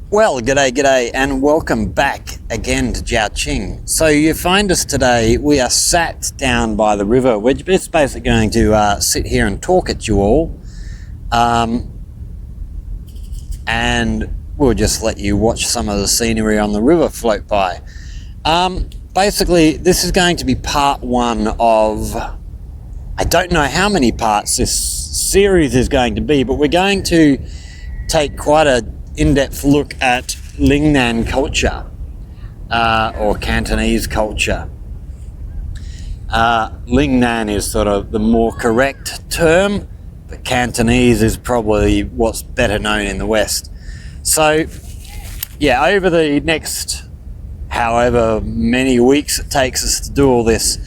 Well, g'day, and welcome back again to Jiaoqing. So you find us today, we are sat down by the river. We're just basically going to sit here and talk at you all. And we'll just let you watch some of the scenery on the river float by. Basically, this is going to be part one of, I don't know how many parts this series is going to be, but we're going to take quite a in-depth look at Lingnan culture, or Cantonese culture. Lingnan is sort of the more correct term, but Cantonese is probably what's better known in the West. So, yeah, over the next however many weeks it takes us to do all this,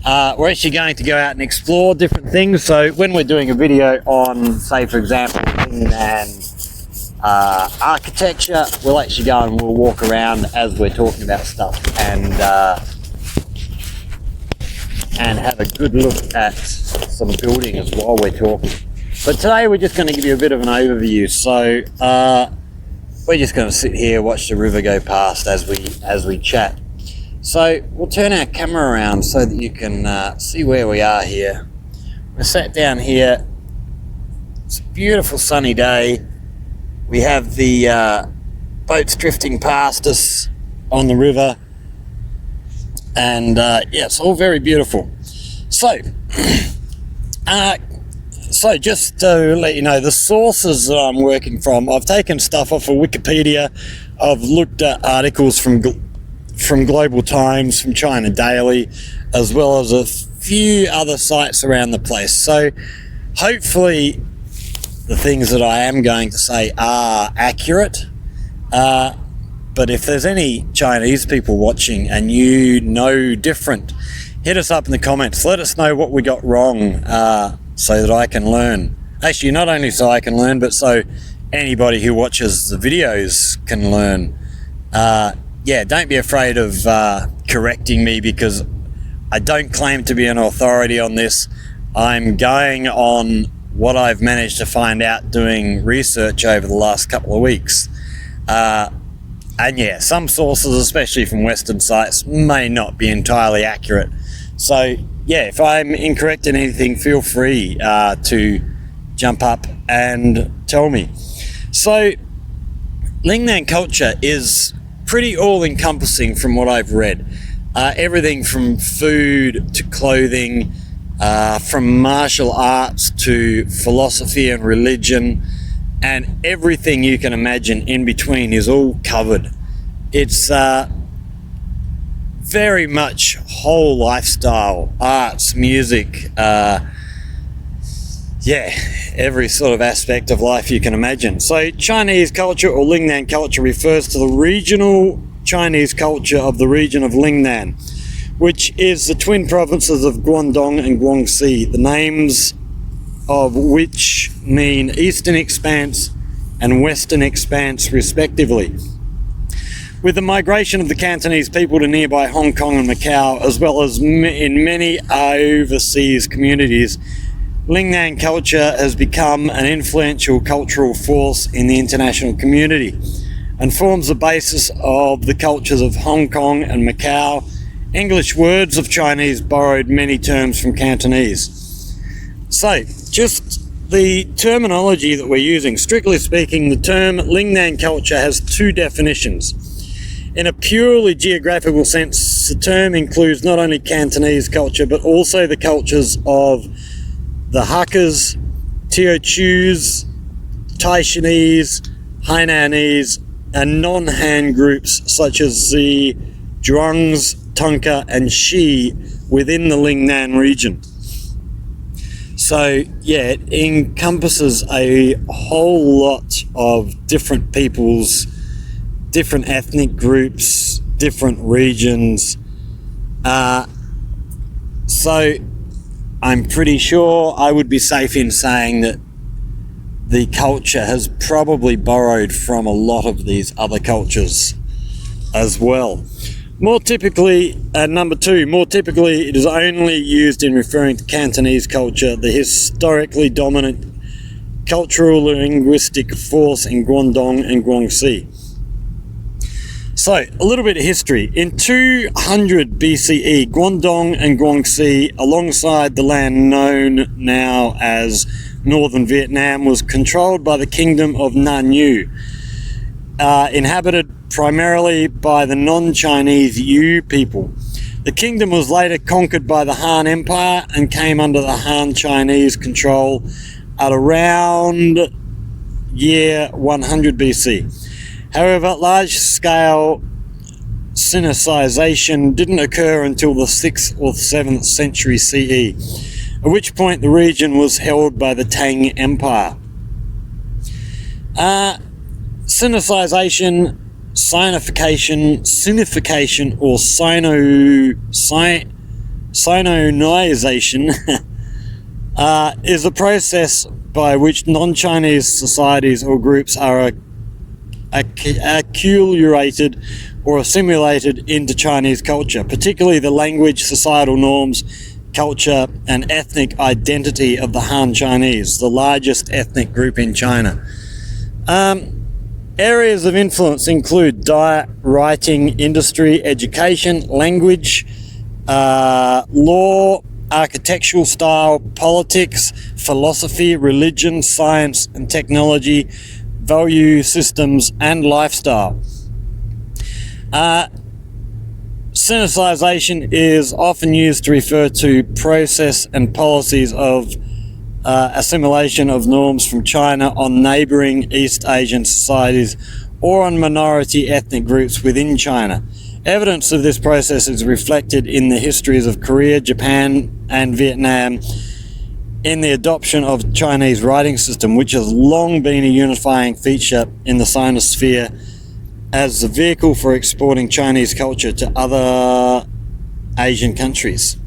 we're actually going to go out and explore different things. So when we're doing a video on, say for example, Lingnan architecture, we'll actually go and we'll walk around as we're talking about stuff and have a good look at some buildings while we're talking. But today we're just going to give you a bit of an overview. So we're just going to sit here, watch the river go past as we chat. So we'll turn our camera around so that you can see where we are here. We're sat down here. It's a beautiful sunny day. We have the boats drifting past us on the river, and yeah, it's all very beautiful. So, just to let you know, the sources that I'm working from, I've taken stuff off of Wikipedia. I've looked at articles from Global Times, from China Daily, as well as a few other sites around the place. So, hopefully, the things that I am going to say are accurate, but if there's any Chinese people watching and you know different, hit us up in the comments. Let us know what we got wrong, so that I can learn. Actually, not only so I can learn, but so anybody who watches the videos can learn. Yeah, don't be afraid of correcting me, because I don't claim to be an authority on this. I'm going on what I've managed to find out doing research over the last couple of weeks. And yeah, some sources, especially from Western sites, may not be entirely accurate. So yeah, if I'm incorrect in anything, feel free to jump up and tell me. So Lingnan culture is pretty all-encompassing from what I've read. Everything from food to clothing, from martial arts to philosophy and religion, and everything you can imagine in between is all covered. It's very much whole lifestyle, arts, music, yeah, every sort of aspect of life you can imagine. So Chinese culture, or Lingnan culture, refers to the regional Chinese culture of the region of Lingnan, which is the twin provinces of Guangdong and Guangxi, the names of which mean Eastern Expanse and Western Expanse respectively. With the migration of the Cantonese people to nearby Hong Kong and Macau, as well as in many overseas communities, Lingnan culture has become an influential cultural force in the international community and forms the basis of the cultures of Hong Kong and Macau. English words of Chinese borrowed many terms from Cantonese. So, just the terminology that we're using. Strictly speaking, the term Lingnan culture has two definitions. In a purely geographical sense, the term includes not only Cantonese culture, but also the cultures of the Hakkas, Teochews, Taishanese, Hainanese, and non-Han groups such as the Zhuangs, Tunka and Shi within the Lingnan region. So yeah, it encompasses a whole lot of different peoples, different ethnic groups, different regions. So I'm pretty sure I would be safe in saying that the culture has probably borrowed from a lot of these other cultures as well. More typically, number two, more typically it is only used in referring to Cantonese culture, the historically dominant cultural linguistic force in Guangdong and Guangxi. So, a little bit of history. In 200 BCE, Guangdong and Guangxi, alongside the land known now as northern Vietnam, was controlled by the kingdom of Nanyue, inhabited primarily by the non-Chinese Yu people. The kingdom was later conquered by the Han Empire and came under the Han Chinese control at around year 100 BC. However, large-scale Sinicization didn't occur until the 6th or 7th century CE, at which point the region was held by the Tang Empire. Sinicization, Sinification, or Sinonization is a process by which non-Chinese societies or groups are acculturated or assimilated into Chinese culture, particularly the language, societal norms, culture, and ethnic identity of the Han Chinese, the largest ethnic group in China. Areas of influence include diet, writing, industry, education, language, law, architectural style, politics, philosophy, religion, science and technology, value systems, and lifestyle. Sinicization is often used to refer to process and policies of assimilation of norms from China on neighboring East Asian societies or on minority ethnic groups within China. Evidence of this process is reflected in the histories of Korea, Japan, and Vietnam in the adoption of Chinese writing system, which has long been a unifying feature in the Sinosphere as the vehicle for exporting Chinese culture to other Asian countries.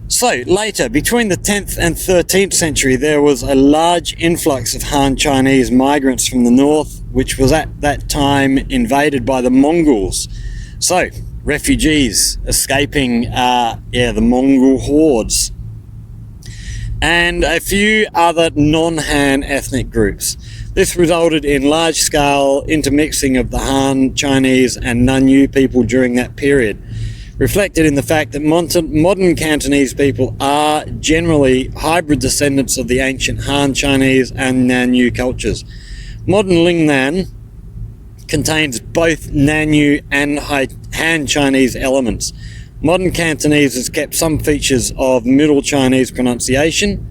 So later, between the 10th and 13th century, there was a large influx of Han Chinese migrants from the north, which was at that time invaded by the Mongols. So, refugees escaping the Mongol hordes, and a few other non-Han ethnic groups. This resulted in large-scale intermixing of the Han Chinese and Nanyue people during that period, reflected in the fact that modern Cantonese people are generally hybrid descendants of the ancient Han Chinese and Nanyue cultures. Modern Lingnan contains both Nanyue and Han Chinese elements. Modern Cantonese has kept some features of Middle Chinese pronunciation,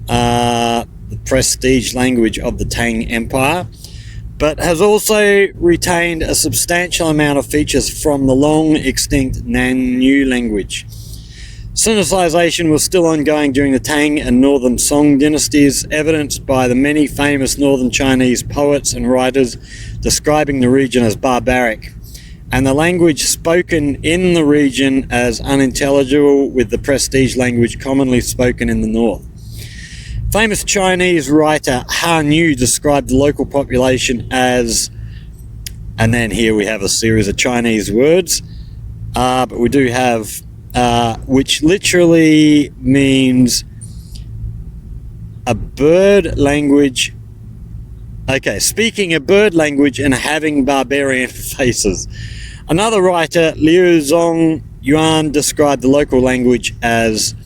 the prestige language of the Tang Empire, but has also retained a substantial amount of features from the long extinct Nanyue language. Sinicization was still ongoing during the Tang and Northern Song dynasties, evidenced by the many famous Northern Chinese poets and writers describing the region as barbaric, and the language spoken in the region as unintelligible with the prestige language commonly spoken in the north. Famous Chinese writer Han Yu described the local population as, and then here we have a series of Chinese words, but we do have, which literally means a bird language. Okay, speaking a bird language and having barbarian faces. Another writer, Liu Zong Yuan, described the local language as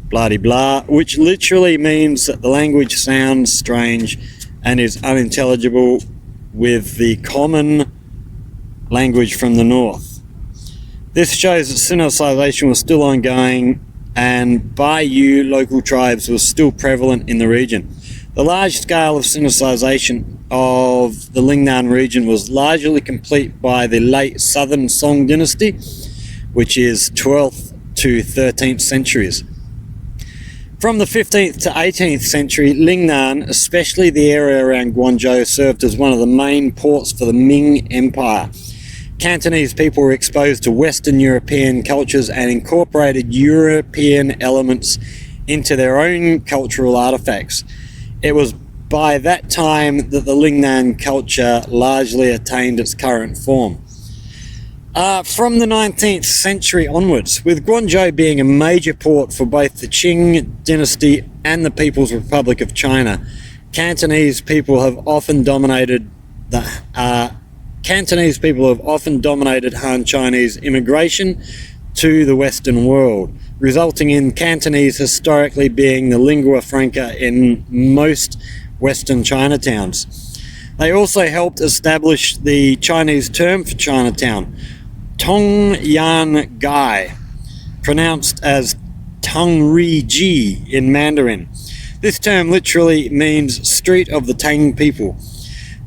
blah-de-blah, which literally means that the language sounds strange and is unintelligible with the common language from the north. This shows that Sinicization was still ongoing and Baiyu local tribes were still prevalent in the region. The large scale of Sinicization of the Lingnan region was largely complete by the late Southern Song dynasty, which is 12th to 13th centuries. From the 15th to 18th century, Lingnan, especially the area around Guangzhou, served as one of the main ports for the Ming Empire. Cantonese people were exposed to Western European cultures and incorporated European elements into their own cultural artifacts. It was by that time that the Lingnan culture largely attained its current form. From the 19th century onwards, with Guangzhou being a major port for both the Qing dynasty and the People's Republic of China, Cantonese people have often dominated the Cantonese people have often dominated Han Chinese immigration to the Western world, resulting in Cantonese historically being the lingua franca in most Western Chinatowns. They also helped establish the Chinese term for Chinatown, Tong Yan Gai, pronounced as Tang Ri Ji in Mandarin. This term literally means street of the Tang people.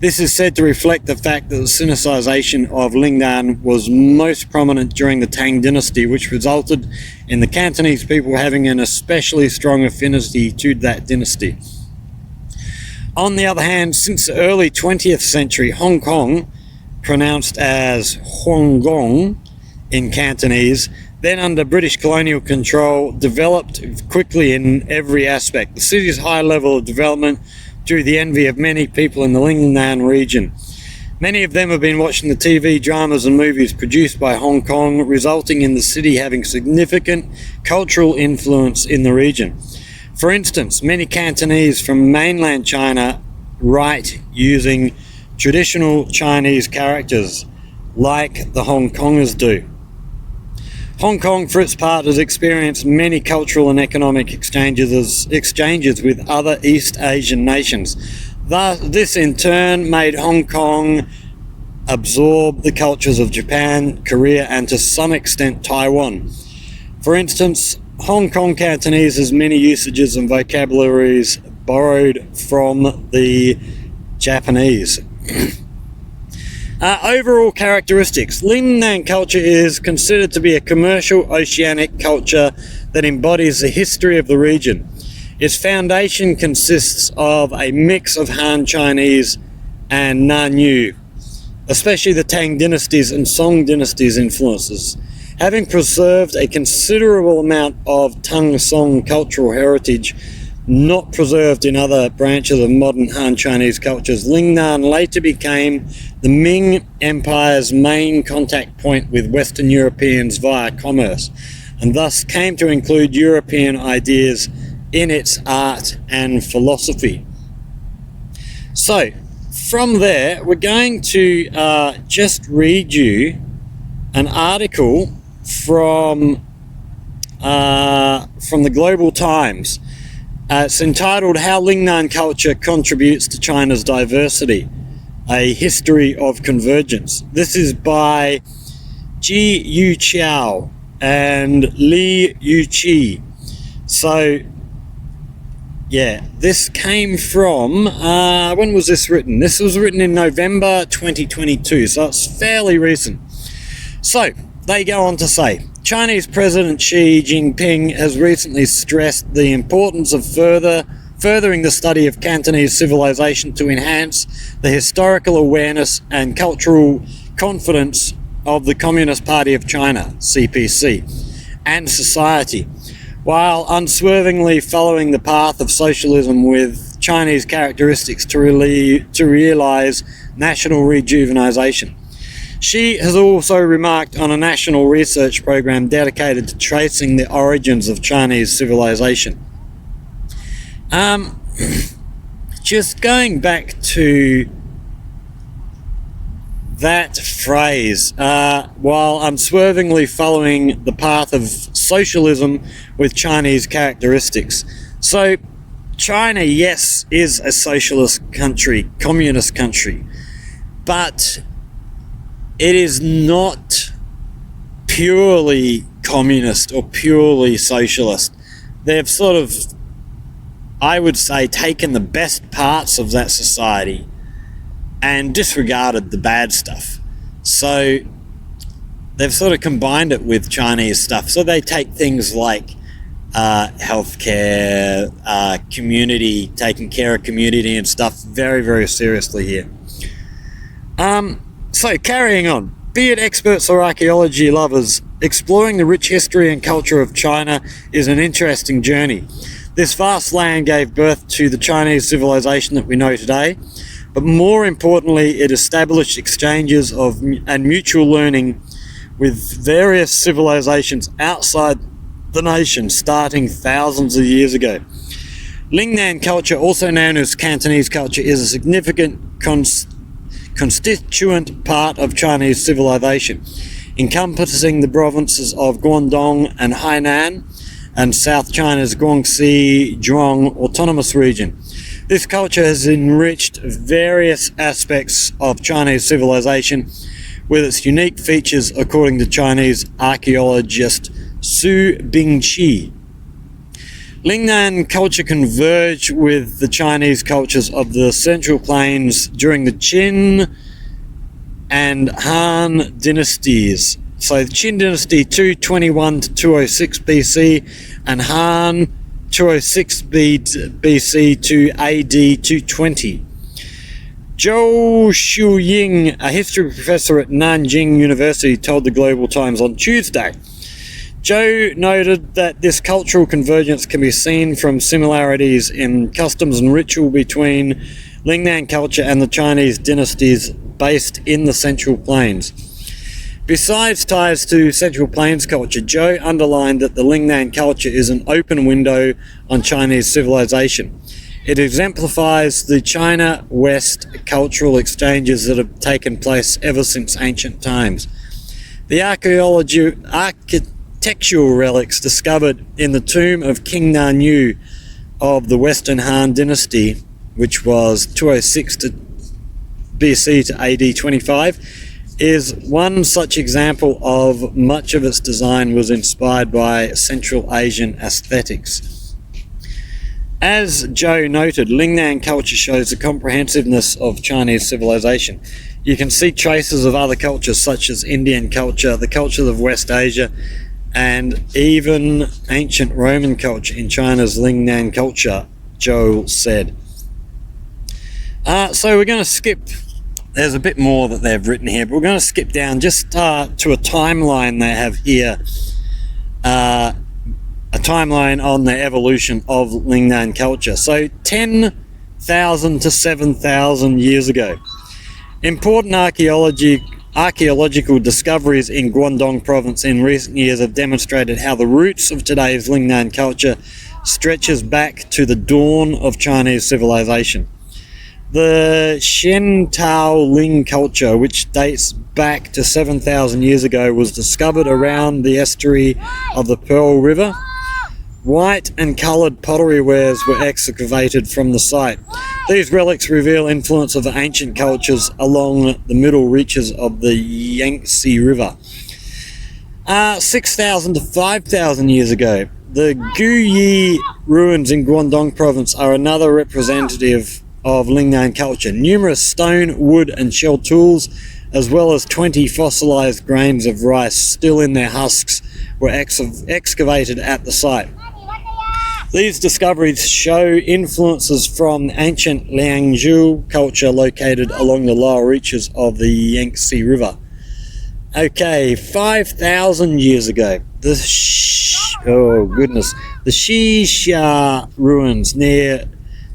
This is said to reflect the fact that the Sinicization of Lingnan was most prominent during the Tang dynasty, which resulted in the Cantonese people having an especially strong affinity to that dynasty. On the other hand, since the early 20th century, Hong Kong, pronounced as Hong Kong in Cantonese, then under British colonial control, developed quickly in every aspect. The city's high level of development drew the envy of many people in the Lingnan region. Many of them have been watching the TV dramas and movies produced by Hong Kong, resulting in the city having significant cultural influence in the region. For instance, many Cantonese from mainland China write using traditional Chinese characters, like the Hong Kongers do. Hong Kong, for its part, has experienced many cultural and economic exchanges with other East Asian nations. Thus, this in turn made Hong Kong absorb the cultures of Japan, Korea, and to some extent Taiwan. For instance, Hong Kong Cantonese has many usages and vocabularies borrowed from the Japanese. Overall characteristics. Lingnan culture is considered to be a commercial oceanic culture that embodies the history of the region. Its foundation consists of a mix of Han Chinese and Nanyue, especially the Tang dynasties and Song dynasties influences. Having preserved a considerable amount of Tang Song cultural heritage not preserved in other branches of modern Han Chinese cultures, Lingnan later became the Ming Empire's main contact point with Western Europeans via commerce, and thus came to include European ideas in its art and philosophy. So, from there, we're going to just read you an article from the Global Times. It's entitled How Lingnan Culture Contributes to China's Diversity, A History of Convergence. This is by Ji Yu Qiao and Li Yu Qi. So, yeah, this came from, when was this written? This was written in November 2022, so it's fairly recent. So, they go on to say, Chinese President Xi Jinping has recently stressed the importance of furthering the study of Cantonese civilization to enhance the historical awareness and cultural confidence of the Communist Party of China, CPC, and society, while unswervingly following the path of socialism with Chinese characteristics to realize national rejuvenation. She has also remarked on a national research program dedicated to tracing the origins of Chinese civilization. Just going back to that phrase, while unswervingly following the path of socialism with Chinese characteristics. So, China, yes, is a socialist country, communist country, but it is not purely communist or purely socialist. They've sort of, I would say, taken the best parts of that society and disregarded the bad stuff. So they've sort of combined it with Chinese stuff. So they take things like healthcare, community, taking care of community and stuff very, very seriously here. So carrying on, be it experts or archaeology lovers, exploring the rich history and culture of China is an interesting journey. This vast land gave birth to the Chinese civilization that we know today, but more importantly, it established exchanges of and mutual learning with various civilizations outside the nation starting thousands of years ago. Lingnan culture, also known as Cantonese culture, is a significant constituent part of Chinese civilization, encompassing the provinces of Guangdong and Hainan and South China's Guangxi Zhuang Autonomous Region. This culture has enriched various aspects of Chinese civilization with its unique features, according to Chinese archaeologist Su Bingqi. Lingnan culture converged with the Chinese cultures of the Central Plains during the Qin and Han dynasties. So the Qin dynasty 221 to 206 BC and Han 206 BC to AD 220. Zhou Shuying, a history professor at Nanjing University, told the Global Times on Tuesday. Zhou noted that this cultural convergence can be seen from similarities in customs and ritual between Lingnan culture and the Chinese dynasties based in the Central Plains. Besides ties to Central Plains culture, Zhou underlined that the Lingnan culture is an open window on Chinese civilization. It exemplifies the China-West cultural exchanges that have taken place ever since ancient times. The architectural relics discovered in the tomb of King Nanyu of the Western Han dynasty, which was 206 to BC to AD 25, is one such example of much of its design was inspired by Central Asian aesthetics. As Zhou noted, Lingnan culture shows the comprehensiveness of Chinese civilization. You can see traces of other cultures such as Indian culture, the cultures of West Asia, and even ancient Roman culture in China's Lingnan culture, Zhou said. So we're going to skip, there's a bit more that they've written here, but we're going to skip down just to a timeline they have here. A timeline on the evolution of Lingnan culture. So 10,000 to 7,000 years ago. Important archaeological discoveries in Guangdong province in recent years have demonstrated how the roots of today's Lingnan culture stretches back to the dawn of Chinese civilization. The Shentao Ling culture, which dates back to 7,000 years ago, was discovered around the estuary of the Pearl River. White and coloured pottery wares were excavated from the site. These relics reveal influence of the ancient cultures along the middle reaches of the Yangtze River. 6,000 to 5,000 years ago, the Guyi ruins in Guangdong province are another representative of Lingnan culture. Numerous stone, wood and shell tools, as well as 20 fossilized grains of rice still in their husks, were excavated at the site. These discoveries show influences from ancient Liangzhu culture located along the lower reaches of the Yangtze River. Okay, 5,000 years ago, the Xixia ruins near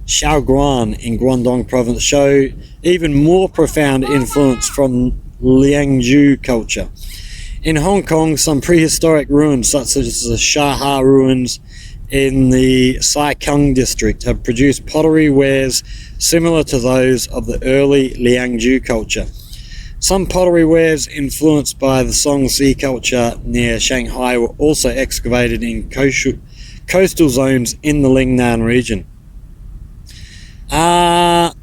Shaoguan in Guangdong province show even more profound influence from Liangzhu culture. In Hong Kong, some prehistoric ruins such as the Shaha ruins in the Sai Kung district have produced pottery wares similar to those of the early Liangzhu culture. Some pottery wares influenced by the Songzi culture near Shanghai were also excavated in coastal zones in the Lingnan region. We're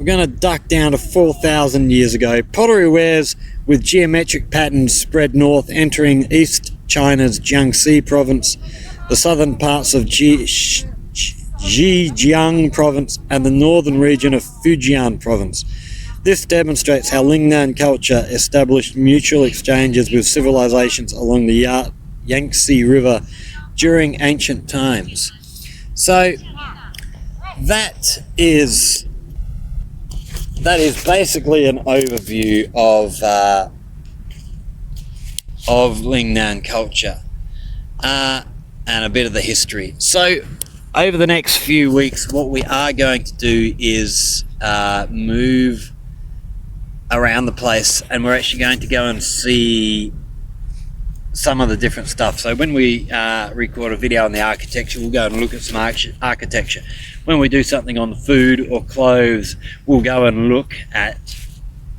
going to duck down to 4,000 years ago. Pottery wares with geometric patterns spread north, entering East China's Jiangxi province, the southern parts of Zhejiang province, and the northern region of Fujian province. This demonstrates how Lingnan culture established mutual exchanges with civilizations along the Yangtze River during ancient times. So that is basically an overview of Lingnan culture and a bit of the history. So over the next few weeks, what we are going to do is move around the place, and we're actually going to go and see some of the different stuff. So when we record a video on the architecture, we'll go and look at some architecture. When we do something on the food or clothes, we'll go and look at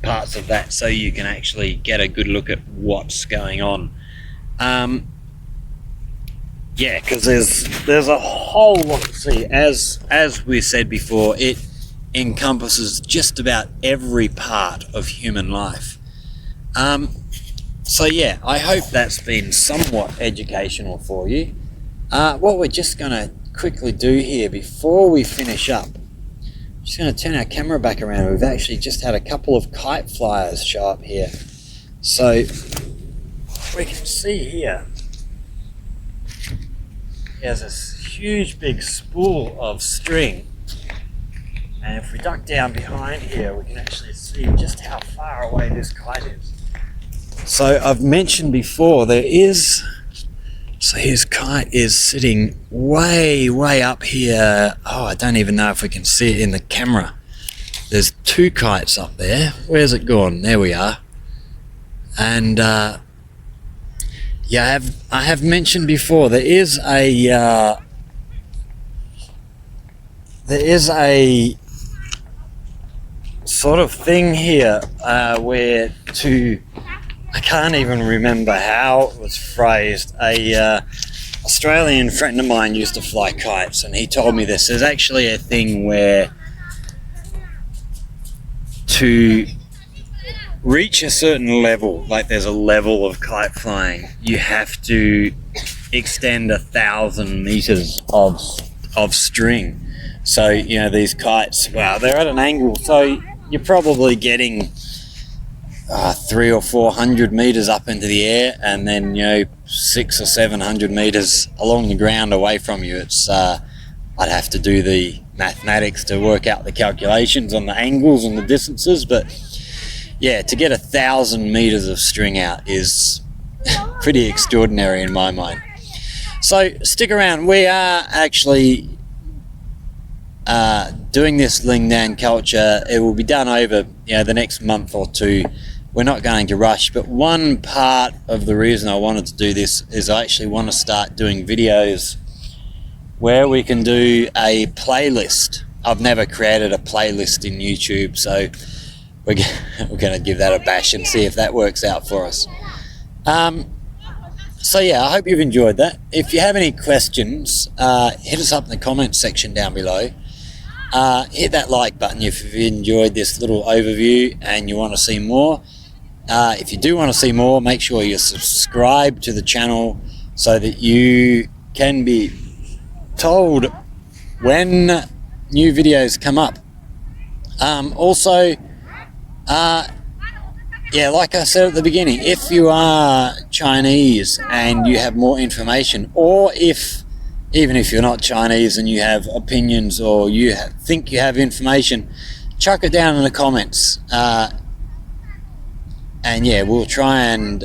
parts of that so you can actually get a good look at what's going on. Yeah, because there's a whole lot to see. As we said before, it encompasses just about every part of human life. So yeah, I hope that's been somewhat educational for you. What we're just going to quickly do here before we finish up, I'm just going to turn our camera back around. We've actually just had a couple of kite flyers show up here. So we can see here, there's this huge big spool of string, and if we duck down behind here we can actually see just how far away this kite is. So I've mentioned before, so his kite is sitting way up here. Oh, I don't even know if we can see it in the camera. There's two kites up there. Where's it gone? There we are. And yeah, I have mentioned before, there is a sort of thing here where I can't even remember how it was phrased. A Australian friend of mine used to fly kites, and he told me this. There's actually a thing where to reach a certain level, like there's a level of kite flying, you have to extend 1,000 meters of string. So, you know, these kites, wow, they're at an angle, so you're probably getting 300 or 400 meters up into the air, and then, you know, 600 or 700 meters along the ground away from you. It's I'd have to do the mathematics to work out the calculations on the angles and the distances, but yeah, to get 1,000 meters of string out is pretty extraordinary in my mind. So stick around. We are actually doing this Lingnan culture. It will be done over, you know, the next month or two. We're not going to rush, but one part of the reason I wanted to do this is I actually want to start doing videos where we can do a playlist. I've never created a playlist in YouTube, so we're going to give that a bash and see if that works out for us. So yeah, I hope you've enjoyed that. If you have any questions, hit us up in the comments section down below. Hit that like button if you've enjoyed this little overview and you want to see more. If you do want to see more, make sure you subscribe to the channel so that you can be told when new videos come up. Also, yeah, like I said at the beginning, if you are Chinese and you have more information, or even if you're not Chinese and you have opinions or you think you have information, chuck it down in the comments. And yeah, we'll try and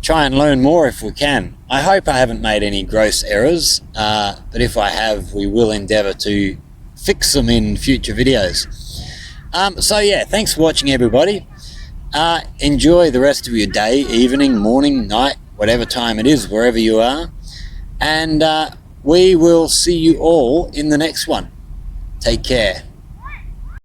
learn more if we can. I hope I haven't made any gross errors, but if I have, we will endeavour to fix them in future videos. So yeah, thanks for watching, everybody. Enjoy the rest of your day, evening, morning, night, whatever time it is, wherever you are. And we will see you all in the next one. Take care.